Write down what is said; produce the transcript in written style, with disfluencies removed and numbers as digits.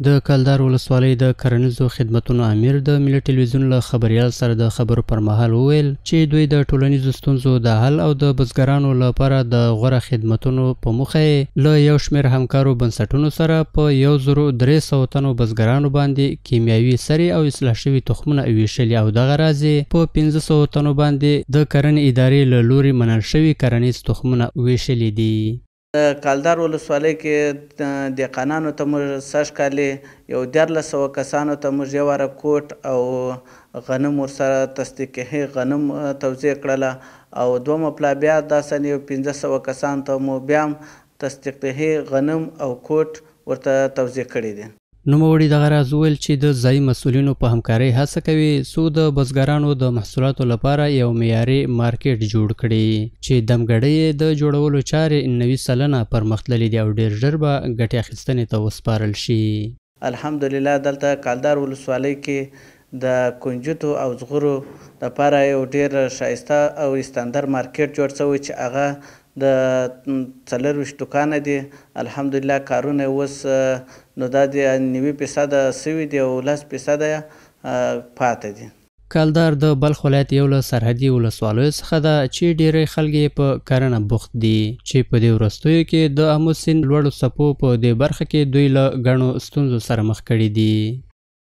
د کلدار ولسوالۍ د کرنیزو خدمتونو امیر د ملي ټلویزیون له خبریال سره د خبرو پر مهال وویل چې دوی د ټولنیزو ستونزو د حل او د بزګرانو لپاره د غوره خدمتونو په موخه له یو شمېر همکارو بنسټونو سره په 1300 تنو بزګرانو باندې کیمیاوي سرې او اصلاح شوي تخمونه ویشلي او دغه راز په 1500 تنو باندې د کرنې ادارې له لوري منل شوي کرنیز تخمونه ویشلي دي. کلدار ولسوالۍ کې دهقانانو ته موږ سږ کال یو 1300 کسانو ته موږ یو واره کوټ او غنم ورسره تصدیقي غنم توزیع کړله او دومه پلا بیا داسې یو 1500 کسانو ته مو بیا هم تصدیقي غنم او کوټ ورته توزیع کړي دي. نوموړي دغه راز وویل چې د ځایي مسؤلینو په همکارۍ هڅه کوي څو د بزګرانو د محصولاتو لپاره یو معیاري مارکیټ جوړ کړي چې دمګړۍ د جوړولو چارې 90% پرمختللي دي او ډېر ژر به ګټې اخیستنې ته وسپارل شي. الحمدلله دلته کلدار ولسوالۍ کې د کنجدو او زغرو لپاره یو ډېر ښایسته او استاندار مارکیټ جوړ شوی چې هغه د 24 دوکانه دي. الحمدلله کارونه اوس نو دا د 90% سوي دي او 10% پاته دي. کلدار د بلخ ولایت یو له سرحدي ولسوالیو څخه ده چې ډیری خلک یې په کرنه بوخت دي چې په دې وروستیو کې د آمو سیند لوړو څپو په دې برخه کې دوی له ګڼو ستونزو سره مخ کړي دي.